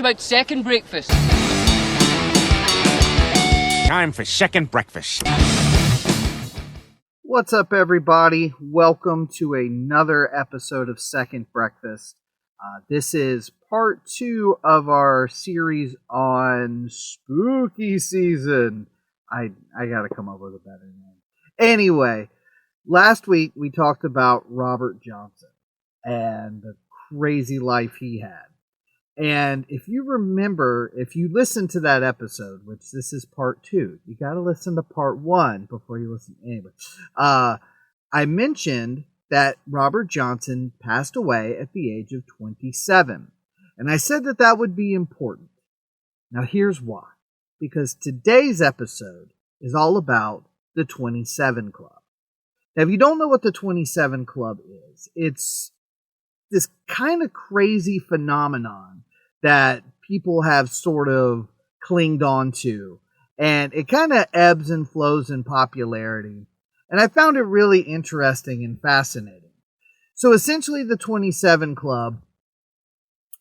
about second breakfast. Time for second breakfast. What's up, everybody? Welcome to another episode of Second Breakfast. This is part 2 of our series on spooky season. I gotta come up with a better name. Anyway, last week we talked about Robert Johnson and the crazy life he had. And if you remember, if you listen to that episode, which this is part 2, you got to listen to part 1 before you listen. Anyway, I mentioned that Robert Johnson passed away at the age of 27. And I said that that would be important. Now here's why. Because today's episode is all about the 27 Club. Now, if you don't know what the 27 Club is, it's this kind of crazy phenomenon that people have sort of clinged on to. And it kind of ebbs and flows in popularity. And I found it really interesting and fascinating. So essentially the 27 Club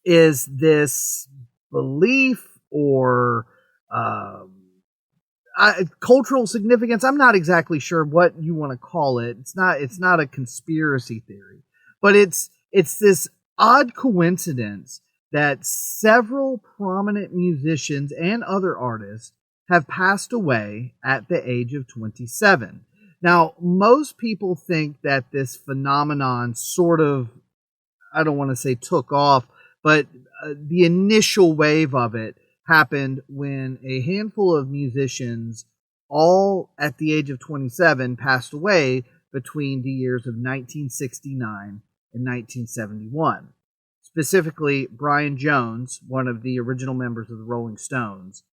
is this belief or cultural significance. I'm not exactly sure what you want to call it. It's not a conspiracy theory. But it's this odd coincidence that several prominent musicians and other artists have passed away at the age of 27. Now, most people think that this phenomenon sort of, I don't want to say took off, but the initial wave of it happened when a handful of musicians, all at the age of 27, passed away between the years of 1969 and 1971. Specifically, Brian Jones, one of the original members of the Rolling Stones,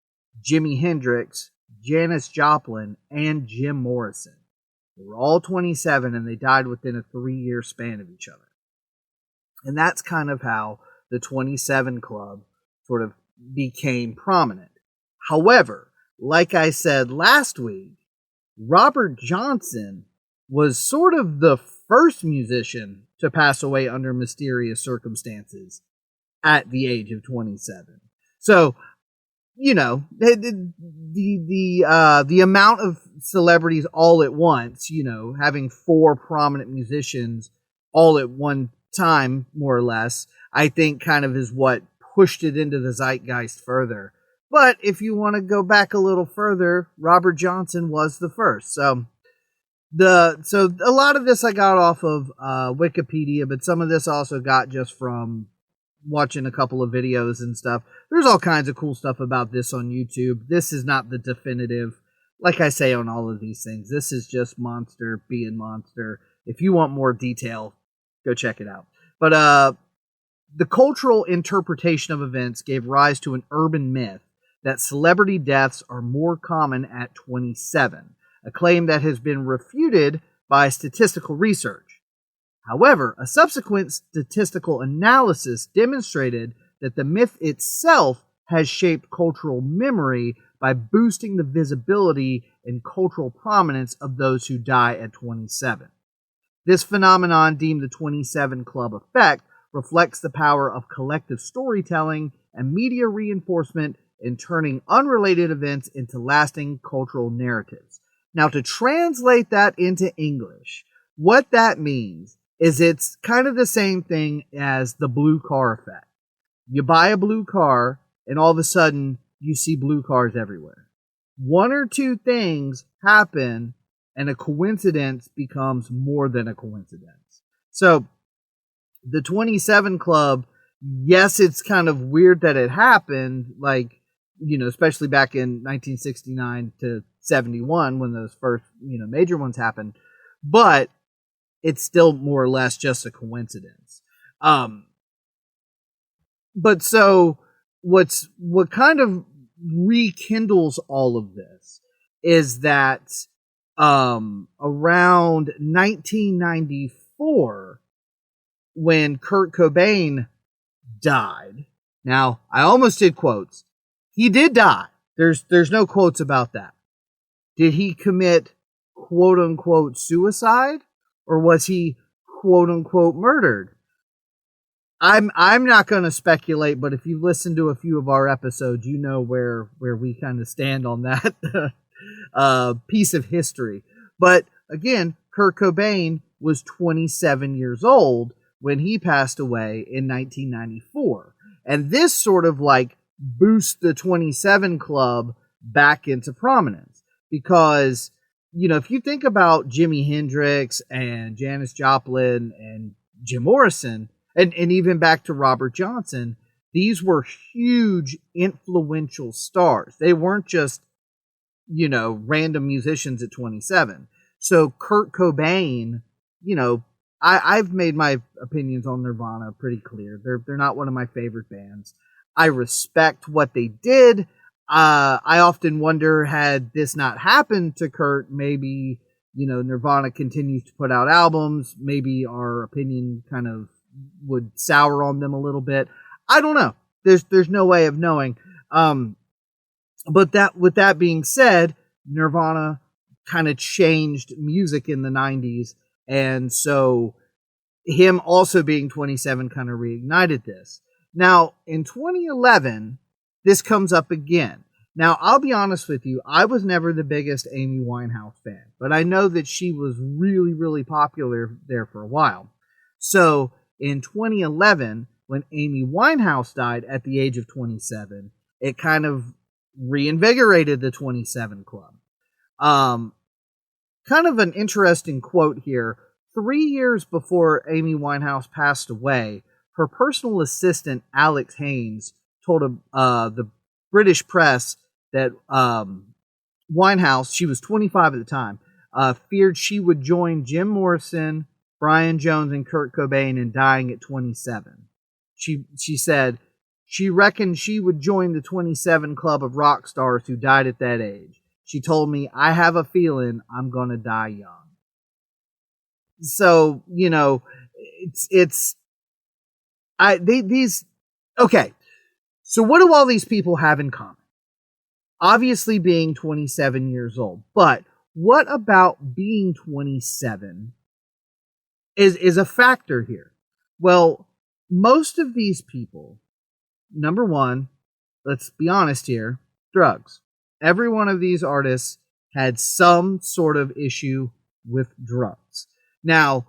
Jimi Hendrix, Janis Joplin, and Jim Morrison. They were all 27 and they died within a 3-year span of each other. And that's kind of how the 27 Club sort of became prominent. However, like I said last week, Robert Johnson was sort of the first musician to pass away under mysterious circumstances at the age of 27. So, you know, the amount of celebrities all at once, you know, having 4 prominent musicians all at one time, more or less, I think kind of is what pushed it into the zeitgeist further. But if you want to go back a little further, Robert Johnson was the first. So a lot of this I got off of Wikipedia, but some of this also got just from watching a couple of videos and stuff. There's all kinds of cool stuff about this on YouTube. This is not the definitive, like I say on all of these things. This is just Monster being Monster. If you want more detail, go check it out. But the cultural interpretation of events gave rise to an urban myth that celebrity deaths are more common at 27. A claim that has been refuted by statistical research. However, a subsequent statistical analysis demonstrated that the myth itself has shaped cultural memory by boosting the visibility and cultural prominence of those who die at 27. This phenomenon, deemed the 27 Club effect, reflects the power of collective storytelling and media reinforcement in turning unrelated events into lasting cultural narratives. Now, to translate that into English, what that means is it's kind of the same thing as the blue car effect. You buy a blue car, and all of a sudden, you see blue cars everywhere. One or two things happen, and a coincidence becomes more than a coincidence. So, the 27 Club, yes, it's kind of weird that it happened, like, you know, especially back in 1969 to 71 when those first, you know, major ones happened, but it's still more or less just a coincidence. But so what kind of rekindles all of this is that around 1994, when Kurt Cobain died. Now, I almost did quotes. He did die. There's no quotes about that. Did he commit quote unquote suicide, or was he quote unquote murdered? I'm not going to speculate, but if you listen to a few of our episodes, you know where we kind of stand on that piece of history. But again, Kurt Cobain was 27 years old when he passed away in 1994. And this sort of like boosts the 27 Club back into prominence because, you know, if you think about Jimi Hendrix and Janis Joplin and Jim Morrison, and even back to Robert Johnson, these were huge, influential stars. They weren't just, you know, random musicians at 27. So Kurt Cobain, you know, I've made my opinions on Nirvana pretty clear. They're not one of my favorite bands. I respect what they did. I often wonder, had this not happened to Kurt, maybe, you know, Nirvana continues to put out albums. Maybe our opinion kind of would sour on them a little bit. I don't know. There's no way of knowing. But that, with that being said, Nirvana kind of changed music in the 90s. And so him also being 27 kind of reignited this. Now, in 2011, this comes up again. Now, I'll be honest with you, I was never the biggest Amy Winehouse fan, but I know that she was really, really popular there for a while. So, in 2011, when Amy Winehouse died at the age of 27, it kind of reinvigorated the 27 Club. Kind of an interesting quote here. 3 years before Amy Winehouse passed away, her personal assistant, Alex Haynes, told the British press that Winehouse, she was 25 at the time, feared she would join Jim Morrison, Brian Jones, and Kurt Cobain in dying at 27. She said she reckoned she would join the 27 club of rock stars who died at that age. She told me, I have a feeling I'm going to die young. So, you know, okay. So what do all these people have in common? Obviously being 27 years old. But what about being 27 is a factor here? Well, most of these people, number one, let's be honest here, drugs. Every one of these artists had some sort of issue with drugs. Now,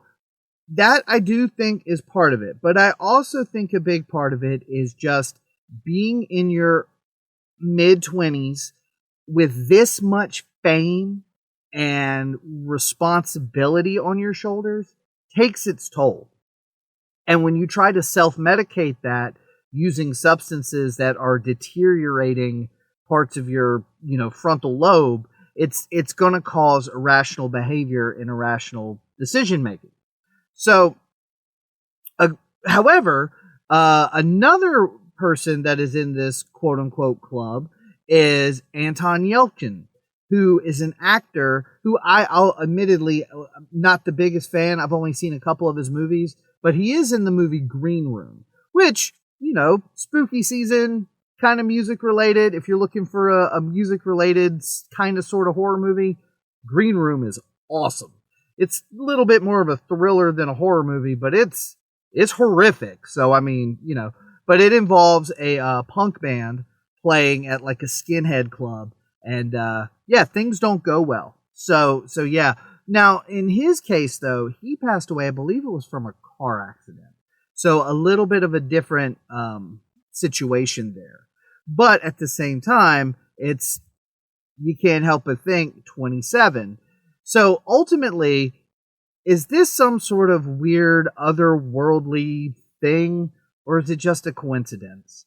that I do think is part of it, but I also think a big part of it is just being in your mid-20s with this much fame and responsibility on your shoulders takes its toll. And when you try to self-medicate that using substances that are deteriorating parts of your, you know, frontal lobe, it's going to cause irrational behavior and irrational decision making. So, however, another person that is in this quote unquote club is Anton Yelchin, who is an actor who I'll admittedly not the biggest fan. I've only seen a couple of his movies, but he is in the movie Green Room, which, you know, spooky season, kind of music related. If you're looking for a music related kind of sort of horror movie, Green Room is awesome. It's a little bit more of a thriller than a horror movie, but it's horrific. So, I mean, you know, but it involves a punk band playing at like a skinhead club. And, yeah, things don't go well. So yeah. Now, in his case, though, he passed away, I believe it was from a car accident. So a little bit of a different situation there. But at the same time, you can't help but think 27. So ultimately, is this some sort of weird otherworldly thing, or is it just a coincidence?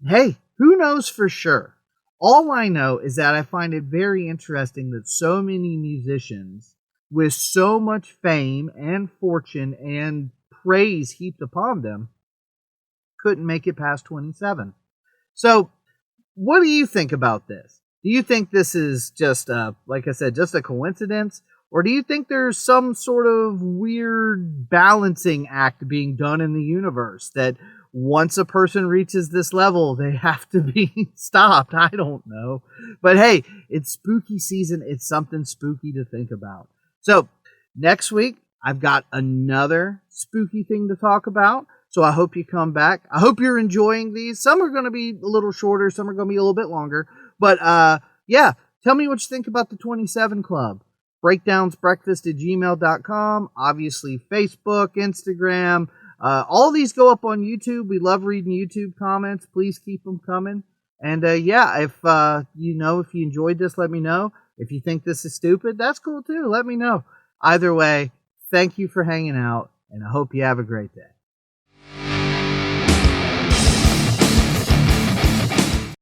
Hey, who knows for sure? All I know is that I find it very interesting that so many musicians with so much fame and fortune and praise heaped upon them couldn't make it past 27. So, what do you think about this? Do you think this is just, like I said, just a coincidence? Or do you think there's some sort of weird balancing act being done in the universe that once a person reaches this level, they have to be stopped? I don't know. But hey, it's spooky season. It's something spooky to think about. So, next week, I've got another spooky thing to talk about. So I hope you come back. I hope you're enjoying these. Some are going to be a little shorter. Some are going to be a little bit longer. But yeah, tell me what you think about the 27 Club. Breakdownsbreakfast@gmail.com. Obviously, Facebook, Instagram. All these go up on YouTube. We love reading YouTube comments. Please keep them coming. And yeah, if if you enjoyed this, let me know. If you think this is stupid, that's cool too. Let me know. Either way, thank you for hanging out, and I hope you have a great day.